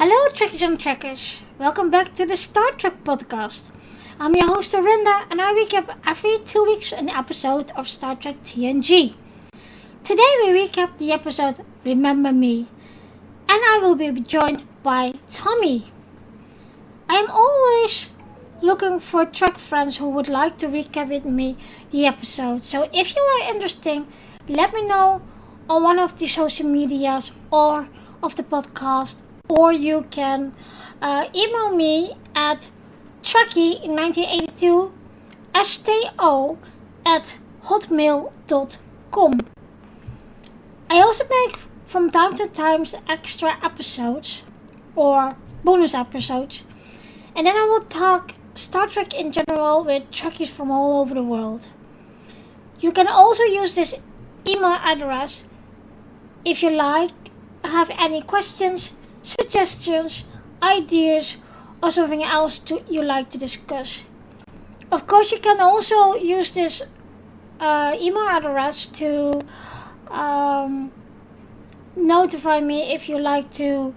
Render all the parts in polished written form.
Hello, Trekkies and Trekkers. Welcome back to the Star Trek podcast. I'm your host, Arinda, and I recap every 2 weeks an episode of Star Trek TNG. Today we recap the episode Remember Me, and I will be joined by Tommy. I am always looking for Trek friends who would like to recap with me the episode, so if you are interested, let me know on one of the social medias or of the podcast, or you can email me at trekkie1982sto@hotmail.com. I also make from time to time extra episodes or bonus episodes, and then I will talk Star Trek in general with Trekkies from all over the world. You can also use this email address if you have any questions, suggestions, ideas, or something else you like to discuss. Of course, you can also use this email address to notify me if you like to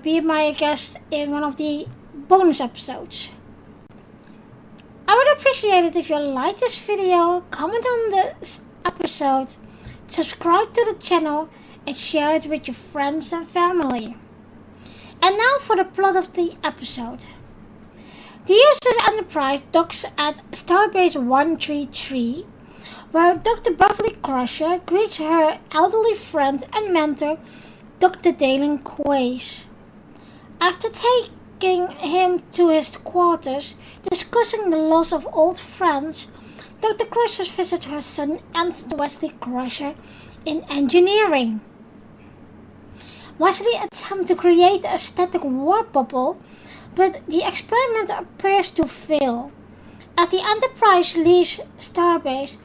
be my guest in one of the bonus episodes. I would appreciate it if you like this video, comment on this episode, subscribe to the channel, and share it with your friends and family. And now for the plot of the episode. The USS Enterprise docks at Starbase 133, where Dr. Beverly Crusher greets her elderly friend and mentor, Dr. Dalen Quays. After taking him to his quarters, discussing the loss of old friends, Dr. Crusher visits her son Anthony Wesley Crusher in engineering. Wesley attempts to create a static warp bubble, but the experiment appears to fail. As the Enterprise leaves Starbase,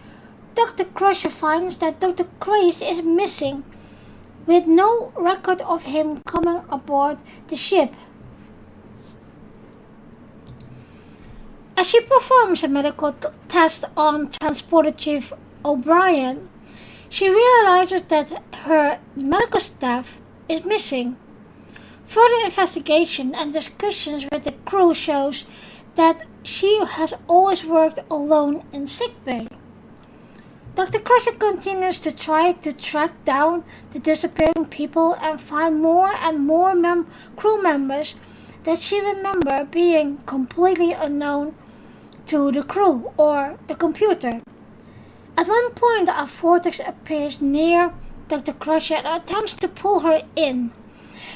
Dr. Crusher finds that Dr. Quays is missing, with no record of him coming aboard the ship. As she performs a medical test on Transporter Chief O'Brien, she realizes that her medical staff is missing. Further investigation and discussions with the crew shows that she has always worked alone in sickbay. Dr. Crusher continues to try to track down the disappearing people and find more and more crew members that she remembers being completely unknown to the crew or the computer. At one point, a vortex appears near Dr. Crusher and attempts to pull her in,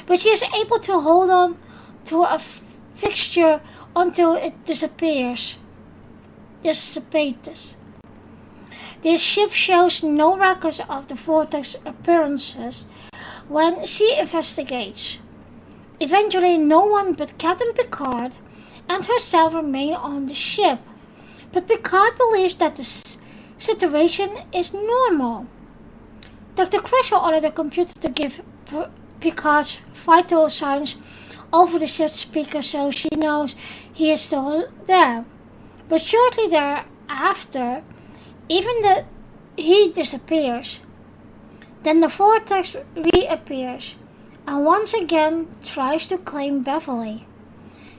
but she is able to hold on to a fixture until it dissipates. This ship shows no records of the vortex appearances when she investigates. Eventually, no one but Captain Picard and herself remain on the ship, but Picard believes that the situation is normal. Dr. Crusher ordered the computer to give Picard's vital signs over the ship's speaker so she knows he is still there. But shortly thereafter, he disappears. Then the vortex reappears and once again tries to claim Beverly.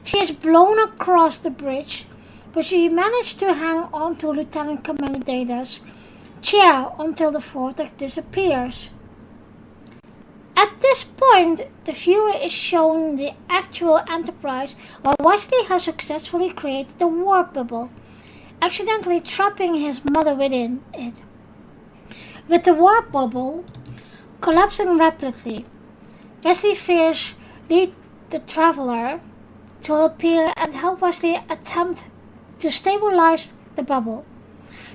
She is blown across the bridge, but she managed to hang on to Lieutenant Commander Data's chair until the vortex disappears. At this point, the viewer is shown the actual Enterprise while Wesley has successfully created the warp bubble, accidentally trapping his mother within it. With the warp bubble collapsing rapidly, Wesley fears lead the Traveler to appear and help Wesley attempt to stabilize the bubble.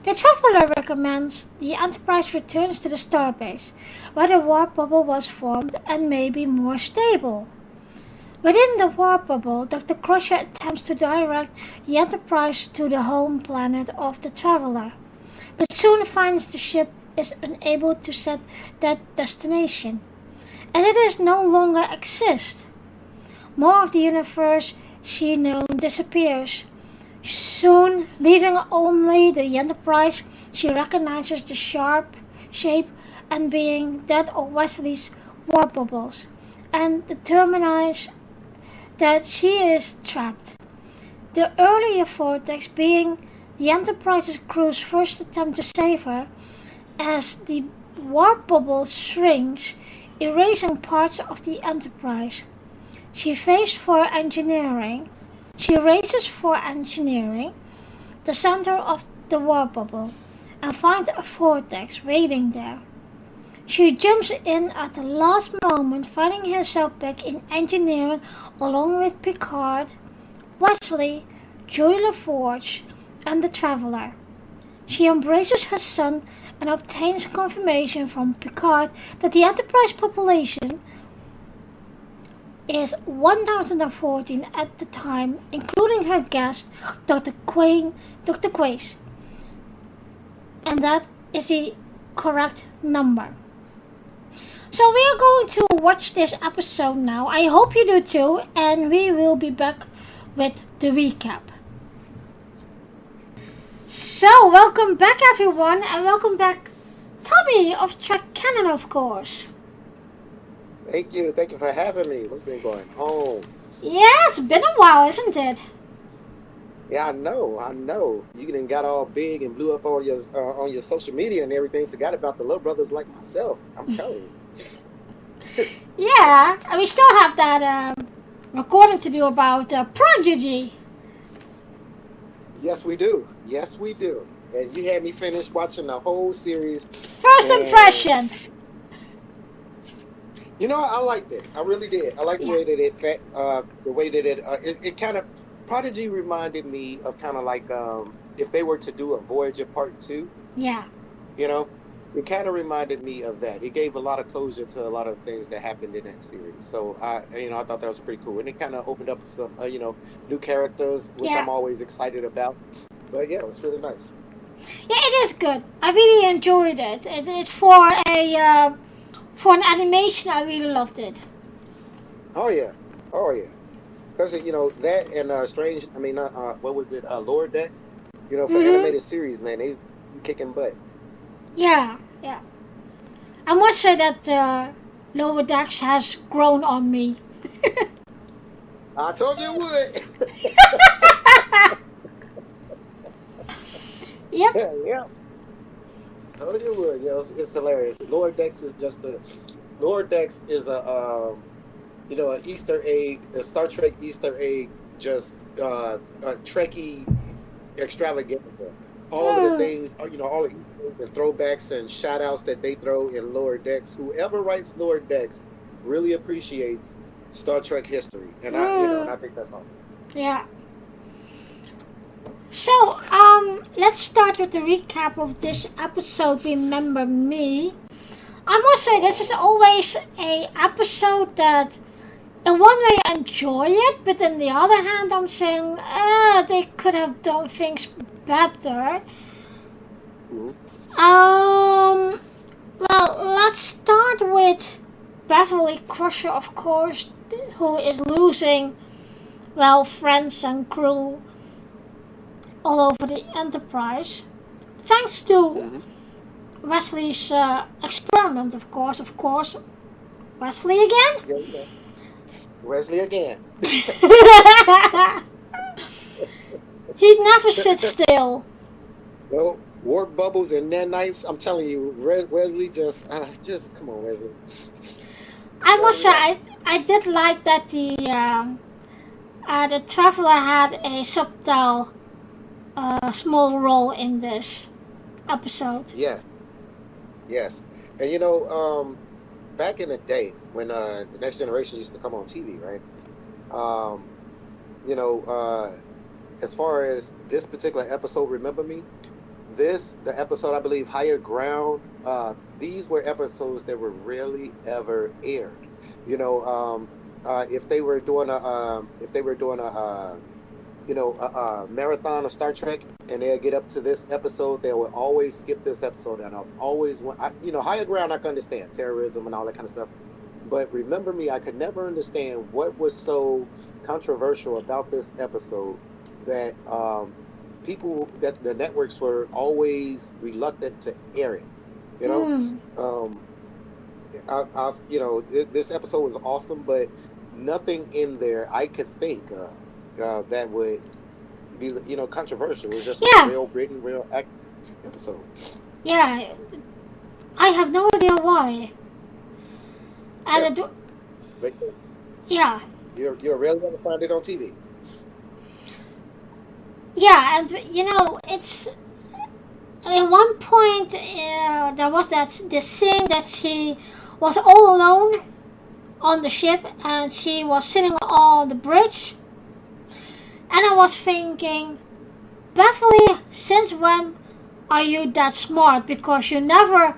The Traveler recommends the Enterprise returns to the Starbase, where the warp bubble was formed and may be more stable. Within the warp bubble, Dr. Crusher attempts to direct the Enterprise to the home planet of the Traveler, but soon finds the ship is unable to set that destination, and it is no longer exists. More of the universe she knows disappears. Soon, leaving only the Enterprise, she recognizes the sharp shape and being that of Wesley's warp bubbles, and determines that she is trapped. The earlier vortex being the Enterprise's crew's first attempt to save her, as the warp bubble shrinks, erasing parts of the Enterprise. She races for engineering, the center of the warp bubble, and finds a vortex waiting there. She jumps in at the last moment, finding herself back in engineering along with Picard, Wesley, Geordi LaForge, and the Traveler. She embraces her son and obtains confirmation from Picard that the Enterprise population is 1014 at the time, including her guest, Dr. Quace. And that is the correct number. So we are going to watch this episode now. I hope you do too, and we will be back with the recap. So, welcome back everyone, and welcome back Tommy of Trek Canon, of course. Thank you for having me. What's been going on? Yeah, it's been a while, isn't it? Yeah, I know. You done got all big and blew up on your social media and everything. Forgot about the little brothers like myself. I'm telling you. Yeah, and we still have that recording to do about Prodigy. Yes, we do. And you had me finish watching the whole series. First impression. You know, I liked it. I really did. I liked the way that it kind of, Prodigy reminded me of kind of like if they were to do a Voyager Part 2. Yeah. You know, it kind of reminded me of that. It gave a lot of closure to a lot of things that happened in that series. So I thought that was pretty cool, and it kind of opened up some new characters, which I'm always excited about. But yeah, it was really nice. Yeah, it is good. I really enjoyed it. It's for an animation. I really loved it. Oh yeah. Especially that and Strange. I mean, what was it? Lower Decks. For animated series, man, they kicking butt. Yeah. I must say that Lower Decks has grown on me. I told you it would. Yep. Yeah. Told you it would. It's hilarious. Lower Decks is a an Easter egg, a Star Trek Easter egg, just a Trekkie extravaganza. All of the things, all the Easter eggs and throwbacks and shout outs that they throw in Lower Decks. Whoever writes Lower Decks really appreciates Star Trek history, and I think that's awesome. Yeah. So, let's start with the recap of this episode, Remember Me. I must say, this is always a episode that, in one way, I enjoy it, but on the other hand, I'm saying, they could have done things better. Well, let's start with Beverly Crusher, of course, who is losing, friends and crew all over the Enterprise, thanks to Wesley's experiment, of course. Wesley again? Yeah. Wesley again. He never sits still. Well, warp bubbles and nanites. I'm telling you, Wesley just come on, Wesley. I must say, I did like that the Traveler had a subtle small role in this episode. Yeah. Yes. And back in the day when the Next Generation used to come on TV, right? As far as this particular episode, Remember Me, the episode, I believe, Higher Ground, these were episodes that were rarely ever aired. If they were doing a marathon of Star Trek, and they'll get up to this episode, they would always skip this episode. And I've always Higher Ground, I can understand terrorism and all that kind of stuff, but Remember Me, I could never understand what was so controversial about this episode that that the networks were always reluctant to air it. this episode was awesome, but nothing in there I could think of that would be, controversial. It was just a real written, real acting episode. Yeah, I have no idea why. And you're really gonna find it on TV. Yeah, and it's at one point there was this scene that she was all alone on the ship and she was sitting on the bridge, and I was thinking, Beverly, since when are you that smart? Because you never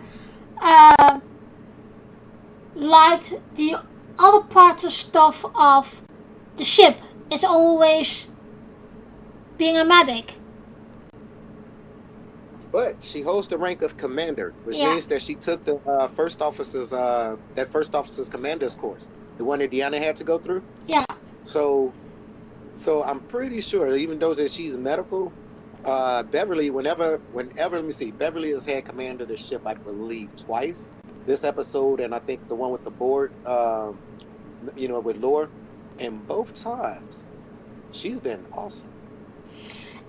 liked the other parts of stuff of the ship. It's always being a medic. But she holds the rank of commander, which means that she took the first officer's commander's course, the one that Deanna had to go through. Yeah. So I'm pretty sure, even though that she's medical, Beverly, Beverly has had command of the ship, I believe, twice. This episode, and I think the one with the board, with Laura, and both times, she's been awesome.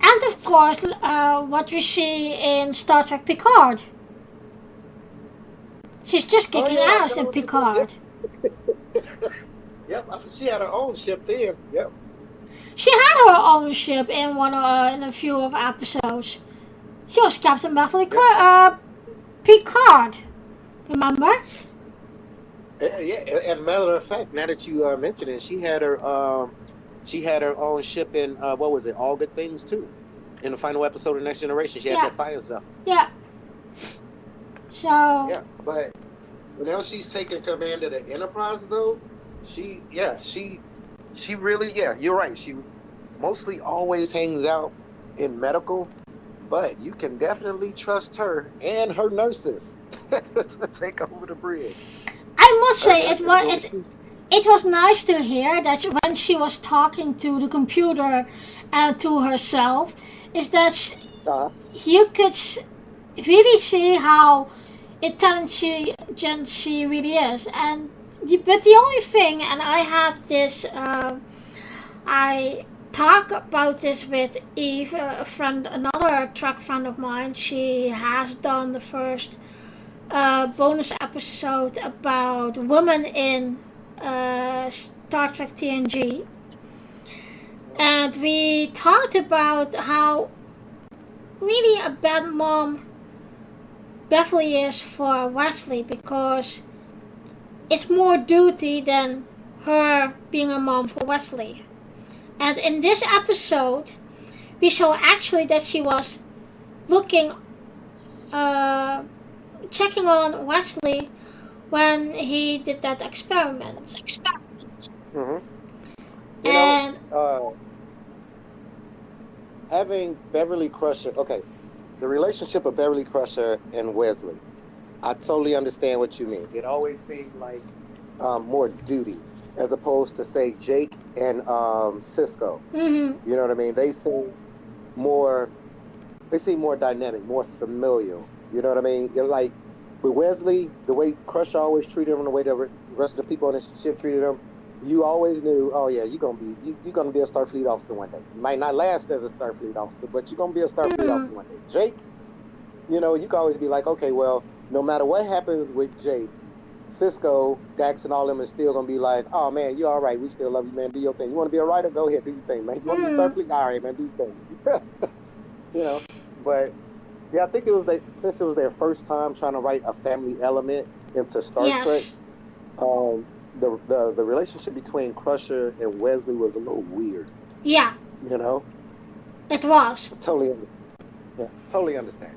And of course, what we see in Star Trek Picard. She's just kicking ass in Picard. Yep, she had her own ship then. Yep. She had her own ship in in a few of episodes. She was Captain Beverly Picard. Remember? Yeah, as a matter of fact, now that you mention it, she had her own ship in what was it? All Good Things too. In the final episode of Next Generation, she had that science vessel. Yeah. So. Yeah, but now she's taking command of the Enterprise, though. She really, you're right. She mostly always hangs out in medical, but you can definitely trust her and her nurses to take over the bridge. I must say, it was nice to hear that when she was talking to the computer and to herself, is that you could really see how intelligent she really is. But the only thing, and I had this, I talk about this with Eve, another Trek friend of mine. She has done the first bonus episode about women in Star Trek TNG, and we talked about how really a bad mom Beverly is for Wesley, because it's more duty than her being a mom for Wesley. And in this episode, we saw actually that she was looking, checking on Wesley when he did that experiment. Mm-hmm. Having Beverly Crusher, the relationship of Beverly Crusher and Wesley, I totally understand what you mean. It always seems like more duty, as opposed to, say, Jake and Cisco. Mm-hmm. You know what I mean? They seem more dynamic, more familial. You know what I mean? You're like, with Wesley, the way Crusher always treated him, and the way the rest of the people on the ship treated him, you always knew, oh yeah, you're gonna be a Starfleet officer one day. You might not last as a Starfleet officer, but you're gonna be a Starfleet officer one day. Jake, you can always be like, okay, well, no matter what happens with Jake, Cisco, Dax, and all them is still gonna be like, oh man, you all right? We still love you, man. Do your thing. You want to be a writer? Go ahead, do your thing, man. You want to be Starfleet? All right, man, do your thing. But yeah, I think since it was their first time trying to write a family element into Star Trek. The relationship between Crusher and Wesley was a little weird. Yeah. It was. Totally understand.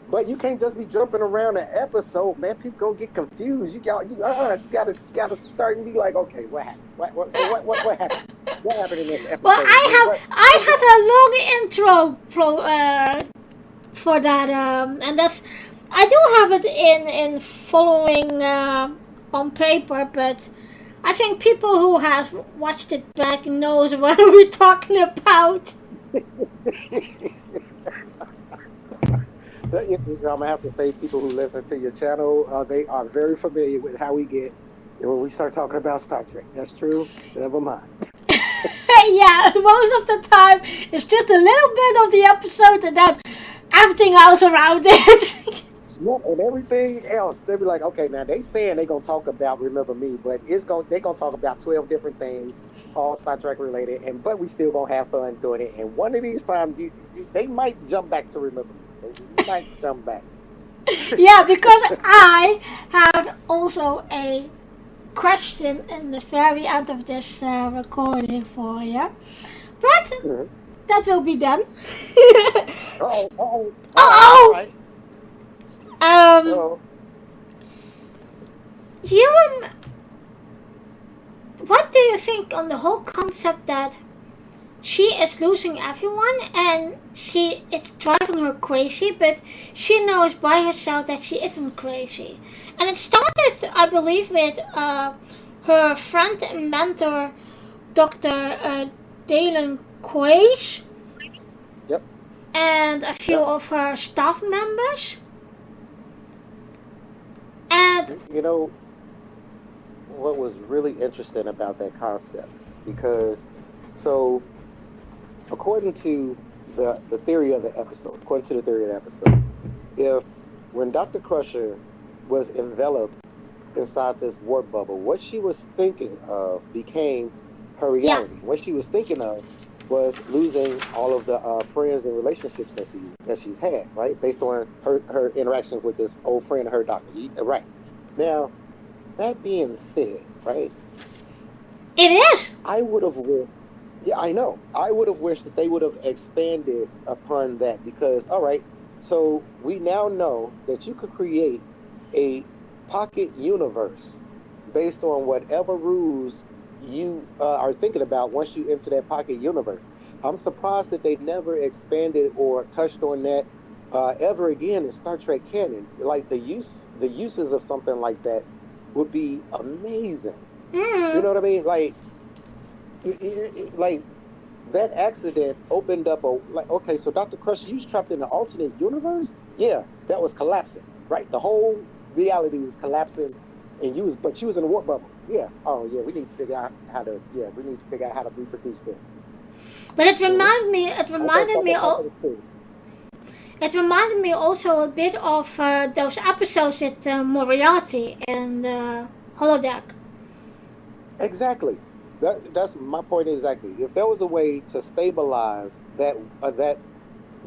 But you can't just be jumping around an episode, man. People gonna get confused. You gotta start and be like, okay, what happened? What happened? What happened in this episode? Well, I have a long intro for that, and I do have it in following on paper, but I think people who have watched it back knows what we're talking about. I'm gonna have to say, people who listen to your channel, they are very familiar with how we get when we start talking about Star Trek. That's true. Never mind. Yeah, most of the time it's just a little bit of the episode and then everything else around it. Yeah, and everything else, they'll be like, okay, now they saying they gonna talk about Remember Me, but they gonna talk about 12 different things, all Star Trek related, but we still gonna have fun doing it. And one of these times, they might jump back to Remember Me. They might jump back. Yeah, because I have also a question in the very end of this recording for you, but that will be done. Oh. Oh. Right. What do you think on the whole concept that she is losing everyone and it's driving her crazy, but she knows by herself that she isn't crazy? And it started, I believe, with her friend and mentor, Dr. Dalen Quays. Yep. And a few of her staff members. And you know what was really interesting about that concept, because according to the theory of the episode, if when Dr. Crusher was enveloped inside this warp bubble, what she was thinking of became her reality. Yeah. What she was thinking of was losing all of the friends and relationships that she's had, right? Based on her interactions with this old friend of her, doctor. Right. Now, that being said, right? It is. I would have wished. Yeah, I know. I would have wished that they would have expanded upon that, because, all right, so we now know that you could create a pocket universe based on whatever rules you are thinking about once you enter that pocket universe. I'm surprised that they never expanded or touched on that ever again in Star Trek canon. Like the uses of something like that would be amazing. You know what I mean? Like that accident opened up okay, so Dr. Crusher, you was trapped in an alternate universe? Yeah, that was collapsing, right? The whole reality was collapsing, and you was in a warp bubble. Yeah. Oh yeah, we need to figure out how to reproduce this. But it reminded me also a bit of those episodes with Moriarty and Holodeck. Exactly. That's my point exactly. If there was a way to stabilize that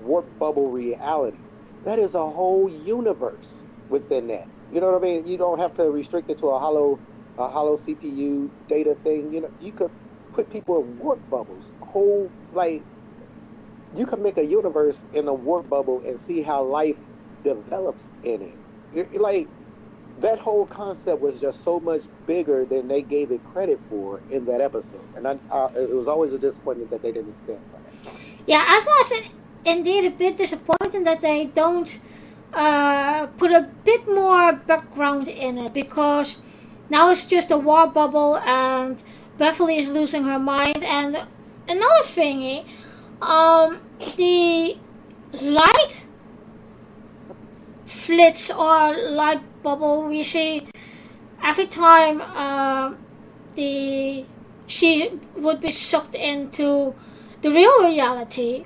warp bubble reality, that is a whole universe within that. You know what I mean? You don't have to restrict it to a hollow CPU data thing. You know, you could put people in warp bubbles. You could make a universe in a warp bubble and see how life develops in it. That whole concept was just so much bigger than they gave it credit for in that episode, and it was always a disappointment that they didn't expand on that. Yeah, I was indeed a bit disappointed that they don't put a bit more background in it, because now it's just a war bubble and Beverly is losing her mind. And another thingy, the light flits or light bubble we see every time she would be sucked into the real reality.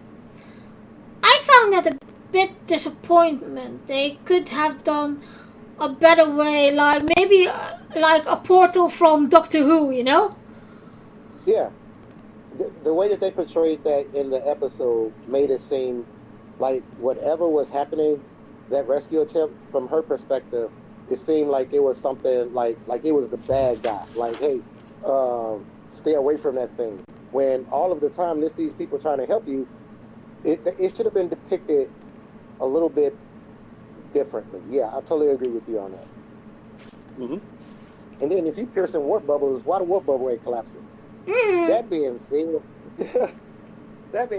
I found that a bit disappointment. They could have done a better way, like maybe like a portal from Doctor Who, you know? Yeah. The way that they portrayed that in the episode made it seem like whatever was happening, that rescue attempt, from her perspective, it seemed like it was something like it was the bad guy. Like, hey, stay away from that thing. When all of the time, these people trying to help you, it should have been depicted a little bit differently. Yeah, I totally agree with you on that. Mm-hmm. And then if you pierce in warp bubbles, why the warp bubble ain't collapsing? Mm-hmm. That being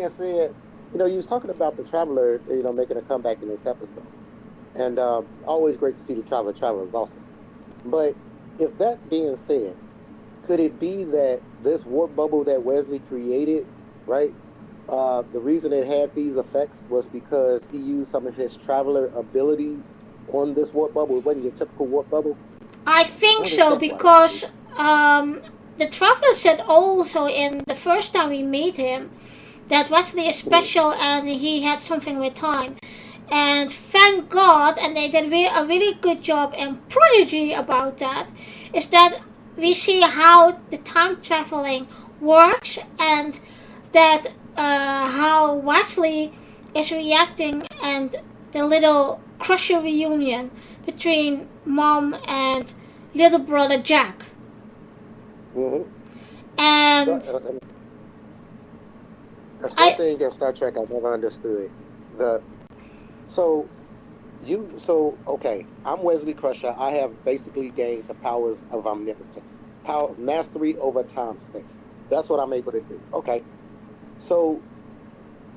said, you know, you was talking about the Traveler, you know, making a comeback in this episode. And always great to see the Traveler. Traveler is awesome. But if that being said, could it be that this warp bubble that Wesley created, right, The reason it had these effects was because he used some of his traveler abilities on this warp bubble. It wasn't your typical warp bubble. I think What is so that like? because the traveler said also in the first time we meet him that Wesley is Mhm. special and he had something with time. And thank God, and they did a really good job in Prodigy about that, is that we see how the time traveling works and that how Wesley is reacting and the little crusher reunion between mom and little brother Jack. Mhm. And But, that's one I, thing in Star Trek I never understood. The so so okay, I'm Wesley Crusher. I have basically gained the powers of omnipotence, power mastery over time space. That's what I'm able to do. Okay, so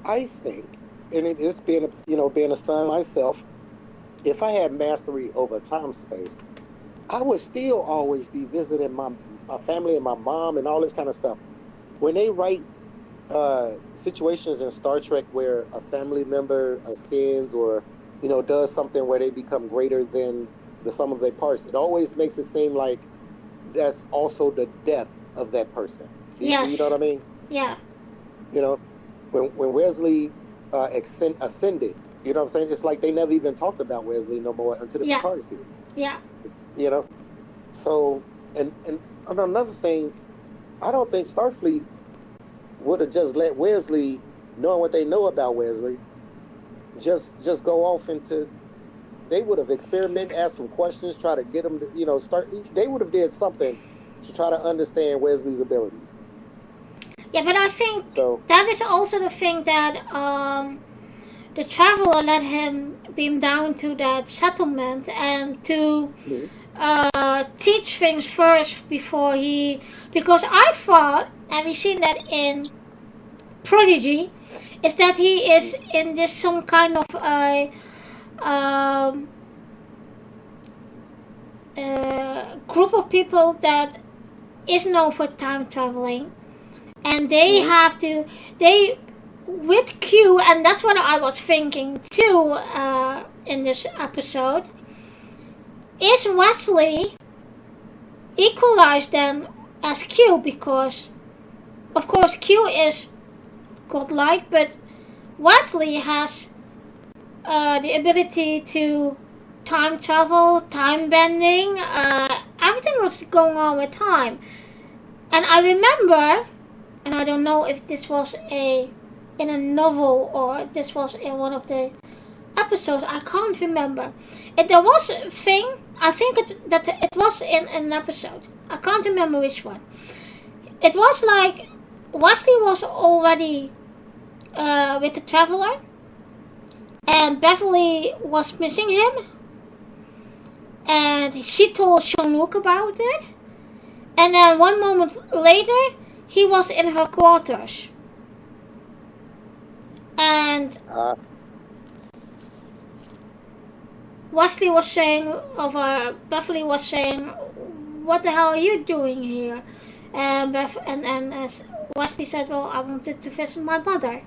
I think, and it is being being a son myself, if I had mastery over time space, I would still always be visiting my family and my mom and all this kind of stuff. When they write situations in Star Trek where a family member ascends or does something where they become greater than the sum of their parts, it always makes it seem like that's also the death of that person. Do you know what yes, I mean? yeah, You know, when Wesley ascended, you know what I'm saying? Just like they never even talked about Wesley no more until the yeah, Picard series. yeah. You know, so and another thing, I don't think Starfleet would have just let Wesley, knowing what they know about Wesley, just go off into. They would have experimented, asked some questions, try to get him to start. They would have did something to try to understand Wesley's abilities. Yeah, but I think So that is also the thing that the traveler let him beam down to that settlement and to mhm, teach things first before he. Because I thought, and we've seen that in Prodigy, is that he is mhm, in this some kind of a um, group of people that is known for time traveling, and they mhm. have to they with Q, and that's what I was thinking too in this episode. Is Wesley equalized then as Q? Because of course Q is godlike, but Wesley has the ability to time travel, time bending, everything was going on with time. And I remember, and I don't know if this was in a novel or this was in one of the episodes. I can't remember. There was a thing. I think that it was in an episode. I can't remember which one. It was like Wesley was already with the traveler, and Beverly was missing him, and she told Jean-Luc about it. And then one moment later, he was in her quarters, and uh, Wesley was saying, Beverly was saying, "What the hell are you doing here?" And as Wesley said, "Well, I wanted to visit my mother."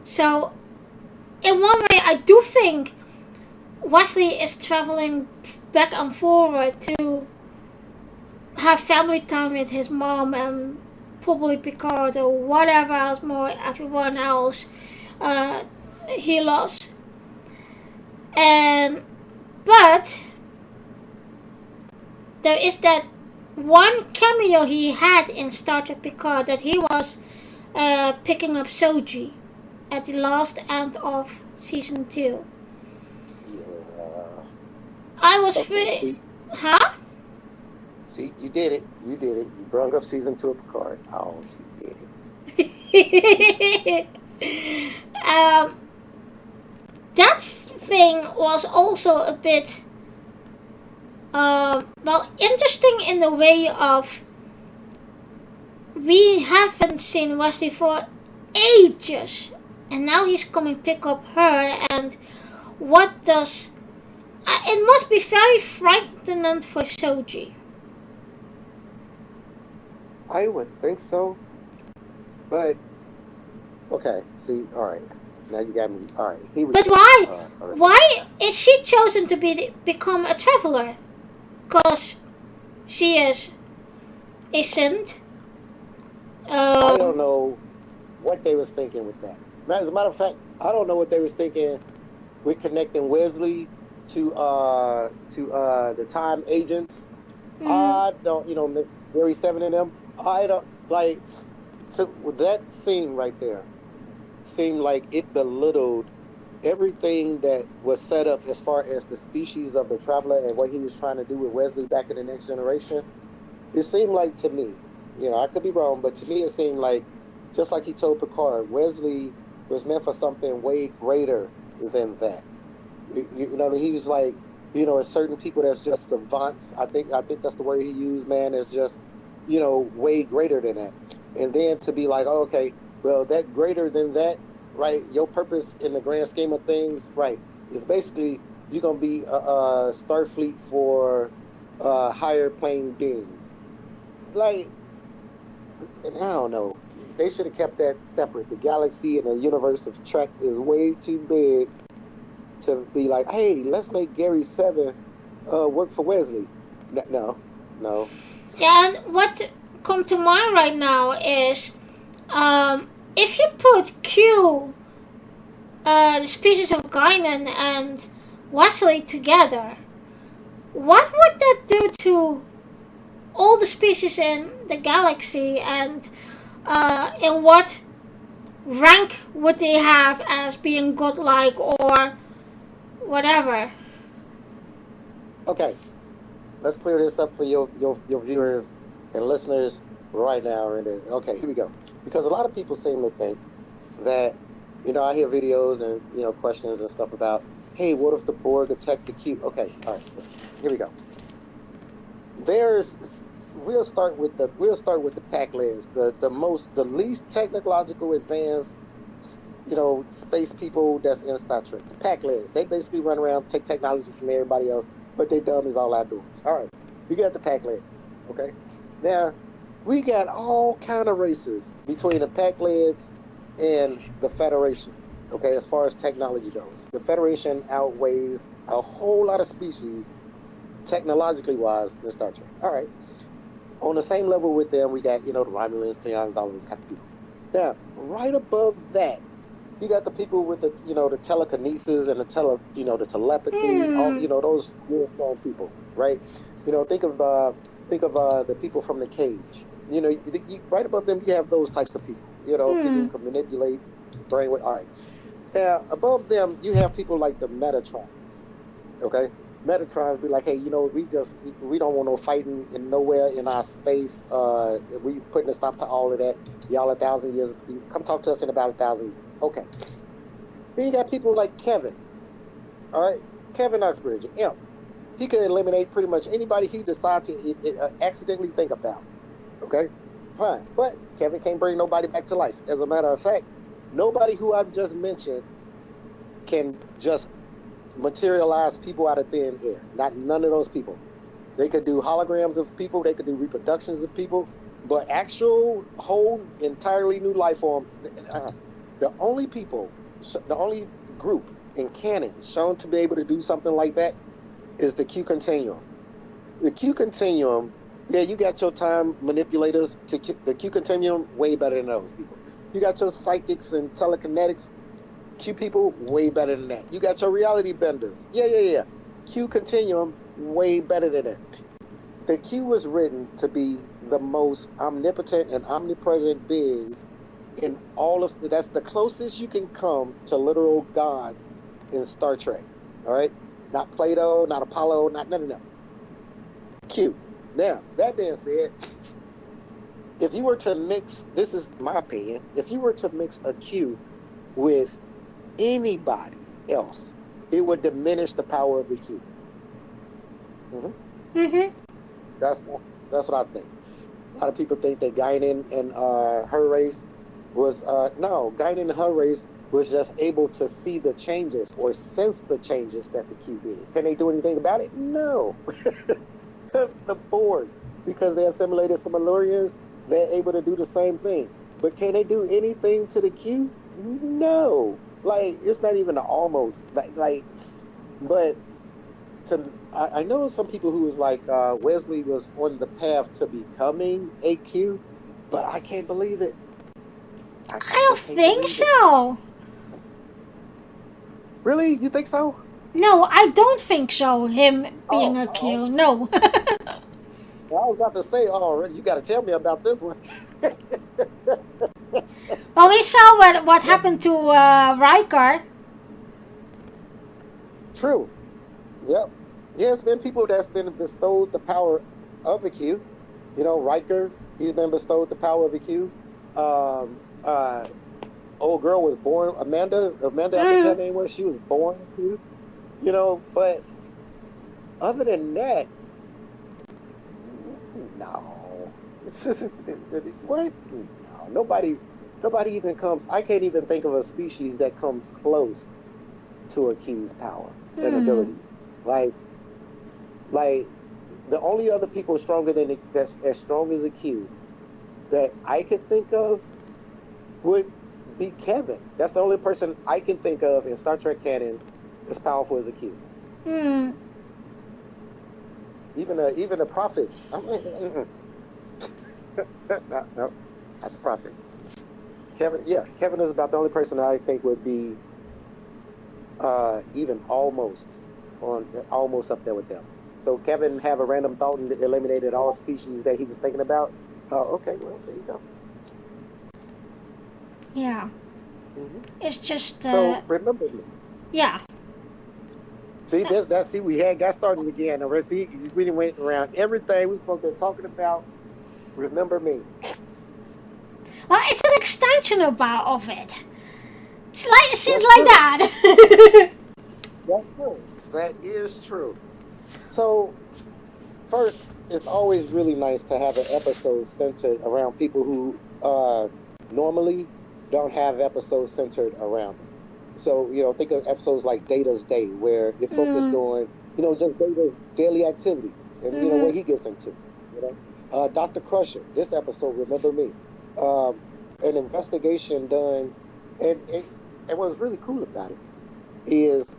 So, in one way, I do think Wesley is traveling back and forward to have family time with his mom and probably Picard or whatever else more everyone else uh, he lost. And but there is that one cameo he had in Star Trek Picard that he was picking up Soji at the last end of season 2. yeah. I was Okay. huh? See, you did it. You did it. You brought up season 2 of Picard. Oh, she did it. um, that thing was also a bit well interesting in the way of we haven't seen Wesley for ages, and now he's coming pick up her. And what does it must be very frightening for Soji. I would think so, but Okay. See. All right. Now you got me. All right. Here we But go. why? All right. Why is she chosen to become a traveler? Because she is a saint. I don't Um, know what they was thinking with that. As a matter of fact, I don't know what they was thinking with connecting Wesley to the time agents. mm, I don't, Mary Seven and them. I don't like to that scene right there. Seemed like it belittled everything that was set up as far as the species of the traveler and what he was trying to do with Wesley back in the Next Generation. It seemed like to me, I could be wrong, but to me it seemed like, just like he told Picard, Wesley was meant for something way greater than that. He was like, it's certain people that's just savants. I think that's the word he used, man, is just, way greater than that. And then to be like, oh, okay, well, that greater than that, right? Your purpose in the grand scheme of things, right, is basically you're gonna be a Starfleet for higher plane beings. Like, and I don't know. They should have kept that separate. The galaxy and the universe of Trek is way too big to be like, hey, let's make Gary Seven work for Wesley. No. yeah, and what come to mind right now is if you put Q, the species of Guinan, and Wesley together, what would that do to all the species in the galaxy, and in what rank would they have as being godlike or whatever? Okay, let's clear this up for your viewers and listeners right now. Okay, here we go. Because a lot of people seem to think that, I hear videos and, questions and stuff about, hey, what if the Borg attacked the Q? Okay, all right, here we go. We'll start with the Pac-Lids, the least technological advanced, space people that's in Star Trek. The Pac-Lids, they basically run around, take technology from everybody else, but they dumb as all outdoors. All right, we got the Pac-Lids, okay? Now, we got all kind of races between the Pac-Lids and the Federation, okay, as far as technology goes. The Federation outweighs a whole lot of species, technologically wise, in Star Trek. All right. On the same level with them, we got, the Romulans, Klingons, all those kind of people. Now, right above that, you got the people with the telekinesis and the telepathy, all, those real strong people, right? Think of the people from the Cage. Right above them, you have those types of people. People who can manipulate brainwave. All right. Now, above them, you have people like the Metatrons. Okay. Metatrons be like, hey, we don't want no fighting in nowhere in our space. We putting a stop to all of that. Y'all 1,000 years. Come talk to us in about 1,000 years. Okay. Then you got people like Kevin. All right. Kevin Uxbridge, Imp. He can eliminate pretty much anybody he decides to accidentally think about. Okay. Fine. But Kevin can't bring nobody back to life. As a matter of fact, nobody who I've just mentioned can just materialize people out of thin air. None of those people. They could do holograms of people. They could do reproductions of people. But actual, whole, entirely new life form. The only group in canon shown to be able to do something like that is the Q Continuum. The Q Continuum, yeah, you got your time manipulators. The Q Continuum, way better than those people. You got your psychics and telekinetics. Q people, way better than that. You got your reality benders. Yeah. Q Continuum, way better than that. The Q was written to be the most omnipotent and omnipresent beings in all of... That's the closest you can come to literal gods in Star Trek. All right? Not Plato, not Apollo, none of them. Q. Now, that being said, if you were to mix... This is my opinion. If you were to mix a Q with anybody else, it would diminish the power of the Q. That's what I think. A lot of people think that Guinan and her race was Guinan and her race was just able to see the changes or sense the changes that the Q did. Can they do anything about it? No. The Borg, because they assimilated some Illyrians, they're able to do the same thing. But can they do anything to the Q? No, like it's not even an almost but I know some people who was like Wesley was on the path to becoming a Q, but I can't believe it. I I don't just can't think believe it. so. Really? You think so? No, I don't think so, him being a Oh, Q. No. I was about to say, oh, you got to tell me about this one. Well, we saw what happened to Riker. True. Yep. There's been people that's been bestowed the power of the Q. You know, Riker, he's been bestowed the power of the Q. Um, uh, Old girl was born, Amanda, I think her name was, she was born a Q. You know, but other than that, no. What? No, nobody even comes. I can't even think of a species that comes close to a Q's power and abilities. Like the only other people stronger than that's as strong as a Q that I could think of would be Kevin. That's the only person I can think of in Star Trek canon as powerful as a Q. Even the prophets. No, not the prophets. Kevin is about the only person that I think would be even almost up there with them. So Kevin have a random thought and eliminated all species that he was thinking about. Oh, okay, well there you go. Yeah. It's just. So remember me. Yeah. See, see, we got started again. See, we went around everything we supposed to be talking about. Remember me. Well, it's an extension of it. It's like that. That's true. That is true. So, first, it's always really nice to have an episode centered around people who normally don't have episodes centered around them. So, think of episodes like Data's Day, where it focused on, just Data's daily activities and, what he gets into. Dr. Crusher, this episode, Remember Me. An investigation done, and what's really cool about it is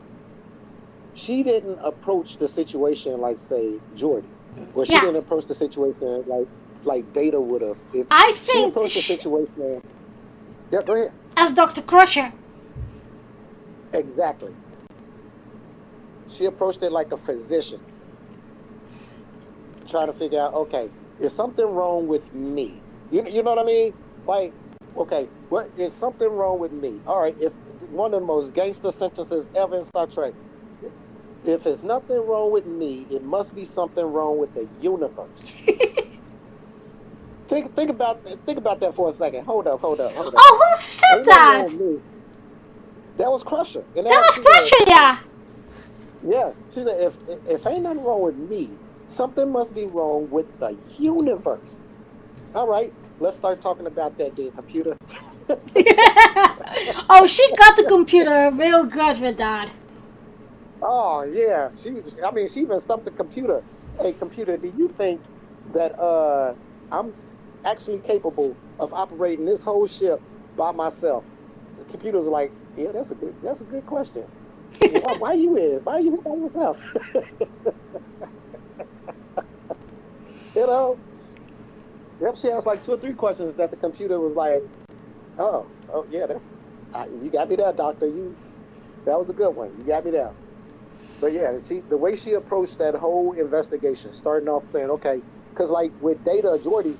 she didn't approach the situation like, say, Geordi. Well, she didn't approach the situation like Data would have. I think she approached the situation. Yeah, go ahead. As Dr. Crusher. Exactly. She approached it like a physician, trying to figure out, okay, is something wrong with me? You know what I mean? Like, okay, what is something wrong with me? All right, if one of the most gangster sentences ever in Star Trek. If it's nothing wrong with me, it must be something wrong with the universe. Think about that for a second. Hold up. Oh, who said that? That was Crusher. That was Crusher, yeah. Yeah, she said, if ain't nothing wrong with me, something must be wrong with the universe. All right, let's start talking about that damn computer. Oh, she got the computer real good with that. Oh yeah, she even stumped the computer. Hey, computer, do you think that I'm actually capable of operating this whole ship by myself? The computer's like, yeah, that's a good question. Why you by yourself? Yep, she asked like 2 or 3 questions that the computer was like, oh yeah, you got me there, doctor. That was a good one. You got me there. But yeah, the way she approached that whole investigation, starting off saying, okay, because like with Data or Geordi,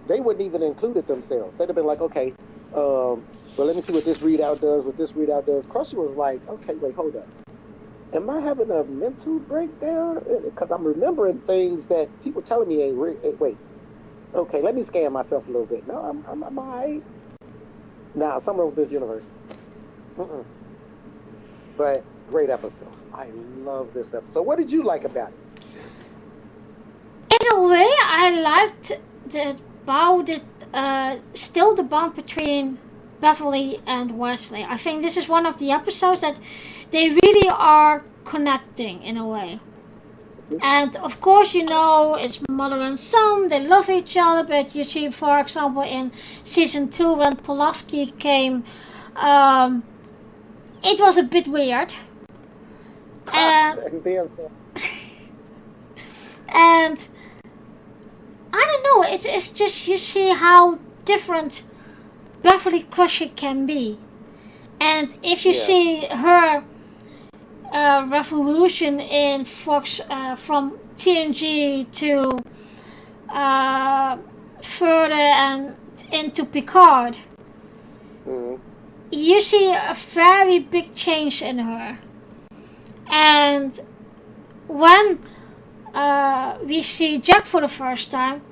they wouldn't even include it themselves. They'd have been like, okay, well, let me see what this readout does. Crusher was like, okay, wait, hold up. Am I having a mental breakdown? Because I'm remembering things that people telling me ain't real. Wait, okay, let me scan myself a little bit. No, I'm all right. Nah, something wrong with this universe. But great episode. I love this episode. What did you like about it? In a way, I liked still the bond between Beverly and Wesley. I think this is one of the episodes that they really are connecting in a way. And of course, it's mother and son, they love each other, but you see, for example, in season 2 when Pulaski came Um, it was a bit weird. And, And then, and I don't know, it's just you see how different Beverly Crusher can be. And if you yeah. see her revolution in Fox from TNG to further and into Picard, Mhm. you see a very big change in her. And when we see Jack for the first time,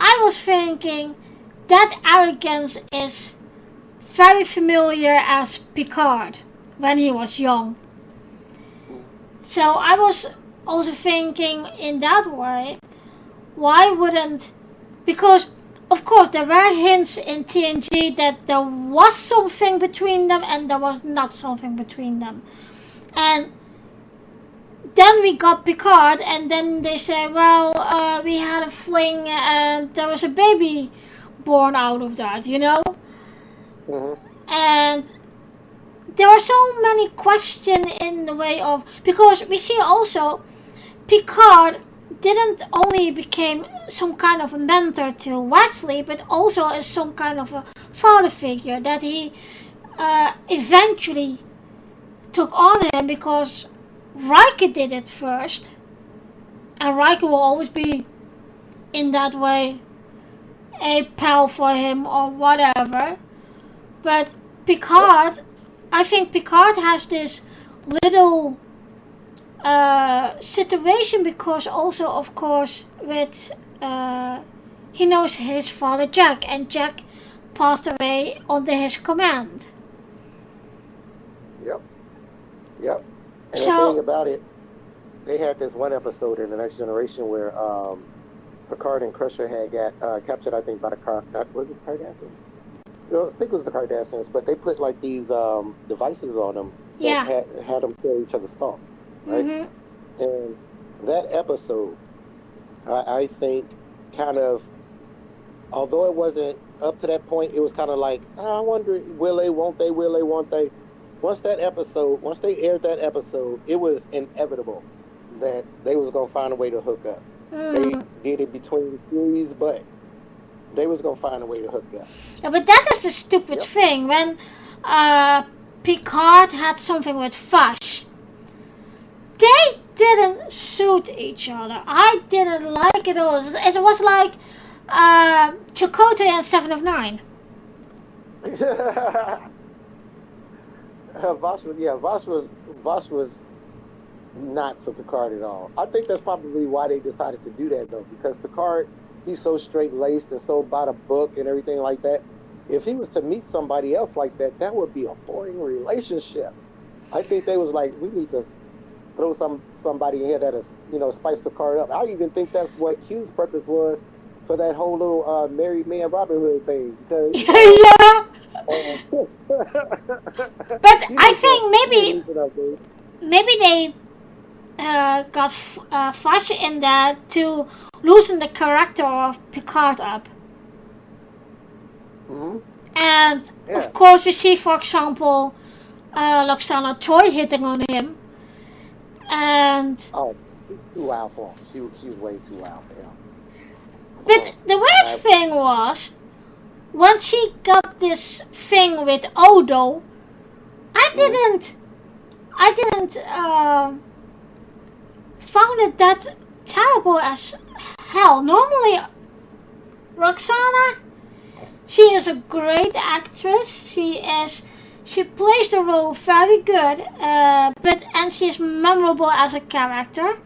I was thinking that arrogance is very familiar as Picard when he was young. So I was also thinking in that way, why wouldn't, because of course there were hints in TNG that there was something between them and there was not something between them. And then we got Picard, and then they say, well, we had a fling and there was a baby born out of that, you know? Mhm. And there are so many questions in the way of, because we see also Picard didn't only became some kind of a mentor to Wesley, but also as some kind of a father figure that he eventually took on him, because Riker did it first, and Riker will always be in that way a pal for him or whatever. But Picard, I think Picard has this little situation because also, of course, with he knows his father Jack, and Jack passed away under his command. Yep. Yep. And So- the thing about it, they had this one episode in The Next Generation where Picard and Crusher had got captured, I think, by the was it the Cardassians? I think it was the Cardassians, but they put like these devices on them that Yeah. had them kill each other's thoughts, right? Mm-hmm. And that episode, I think, kind of, although it wasn't up to that point, it was kind of like, I wonder, will they, won't they, will they, won't they? Once they aired that episode, it was inevitable that they was going to find a way to hook up. They did it between series, but they was going to find a way to hook up. Yeah, but that is the stupid thing. When Picard had something with Vash, they didn't suit each other. I didn't like it all. It was like Chakotay and 7 of 9. Voss was not for Picard at all. I think that's probably why they decided to do that, though, because Picard, he's so straight-laced and so by the book and everything like that. If he was to meet somebody else like that, that would be a boring relationship. I think they was like, we need to throw somebody in here that is, spice Picard up. I even think that's what Q's purpose was for that whole little married man Robin Hood thing. Because, Yeah. But I think maybe they got Vash in there to loosen the character of Picard up. Mm-hmm. And Yeah. of course we see, for example, Loxana Troy hitting on him. And Oh, too wild for him. She was way too wild for him. but the worst thing was when she got this thing with Odo, I didn't found it that terrible as hell. Normally, Roxana, she is a great actress. She plays the role very good, and she's memorable as a character.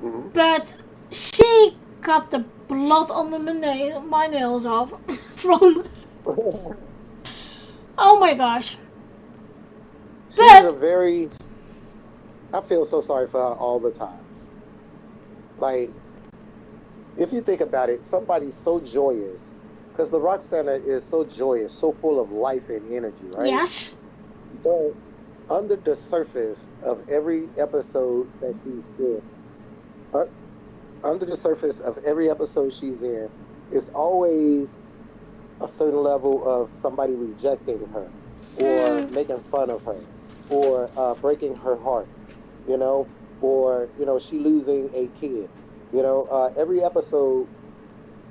Mm-hmm. But she got the blood on my nails off from. Oh my gosh! She's But- I feel so sorry for her all the time. Like, if you think about it, somebody's so joyous, because the Roxana is so joyous, so full of life and energy, right? Yes. But under the surface of every episode that she's in, under the surface of every episode she's in, it's always a certain level of somebody rejecting her, or making fun of her, or breaking her heart, you know, or she losing a kid. Every episode,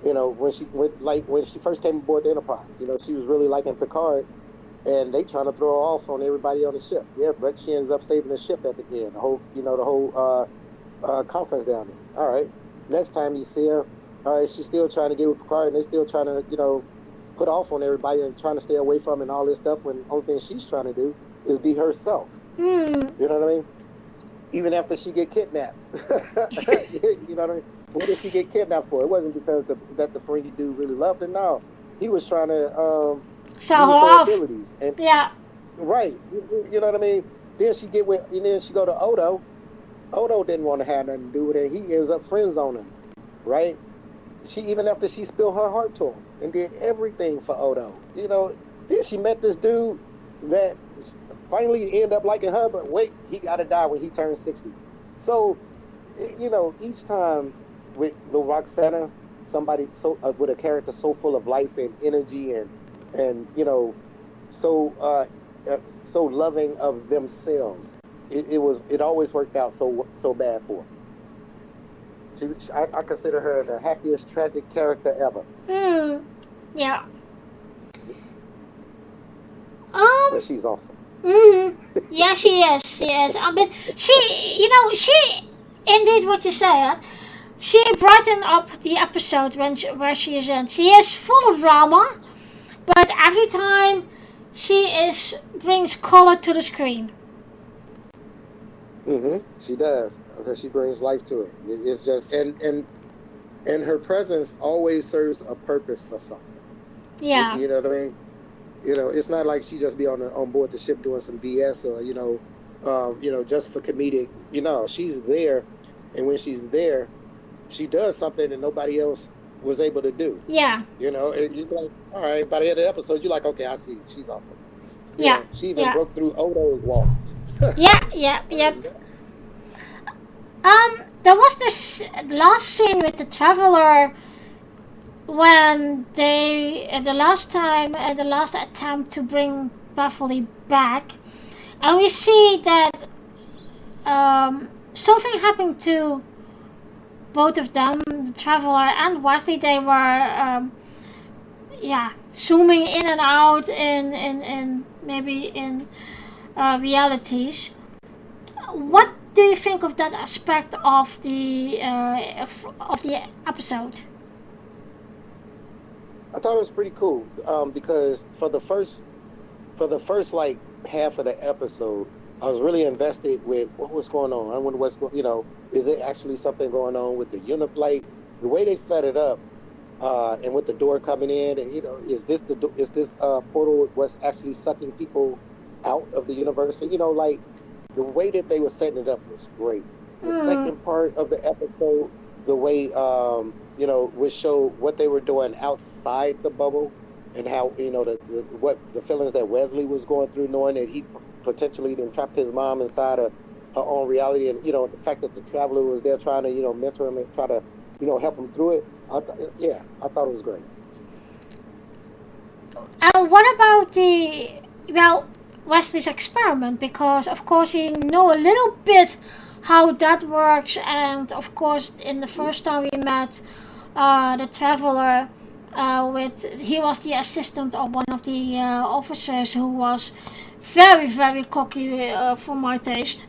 when she first came aboard the Enterprise, she was really liking Picard, and they trying to throw her off on everybody on the ship. Yeah, but she ends up saving the ship at the end. The whole conference down there. All right, next time you see her, all right, she's still trying to get with Picard, and they still trying to put off on everybody and trying to stay away from and all this stuff. When the only thing she's trying to do is be herself. You know what I mean? Even after she get kidnapped. You know what I mean? What did she get kidnapped for? It wasn't because that the Ferengi dude really loved her. No, he was trying to sell her off. Abilities. And, yeah. Right. You know what I mean? Then she go to Odo. Odo didn't want to have nothing to do with it. He ends up friend zoning, right? Even after she spilled her heart to him and did everything for Odo. Then she met this dude that finally ended up liking her, but wait, he got to die when he turns 60. So, each time with the Roxana, somebody with a character so full of life and energy and so loving of themselves, it always worked out so bad for her. I consider her the happiest tragic character ever. Yeah. But she's awesome. Yeah, she is. She is. I mean, she indeed what you said. She brightened up the episode where she is in. She is full of drama, but every time she brings color to the screen. She does. She brings life to it. It's just and her presence always serves a purpose for something. Yeah. You know what I mean? It's not like she just be on board the ship doing some BS or just for comedic. She's there, and when she's there, she does something that nobody else was able to do. Yeah. You're like, all right. By the end of the episode, you're like, okay, I see. She's awesome. Yeah. She even broke through Odo's walls. Yeah. There was this last scene with the Traveler when the last attempt to bring Beverly back, and we see that something happened to both of them, the Traveler and Wesley. They were zooming in and out in realities. What do you think of that aspect of the episode? I thought it was pretty cool because for the first like half of the episode, I was really invested with what was going on. I wonder what's going. Is it actually something going on with the like the way they set it up, and with the door coming in, and is this portal what's actually sucking people out of the universe? Like the way that they were setting it up was great. The second part of the episode, the way would show what they were doing outside the bubble, and how what the feelings that Wesley was going through, knowing that he potentially then trapped his mom inside of her own reality, and the fact that the Traveler was there trying to mentor him and try to help him through it. I thought it was great. What about Wesley's experiment? Because of course we know a little bit how that works, and of course in the first time we met the Traveler, he was the assistant of one of the officers who was very, very cocky for my taste.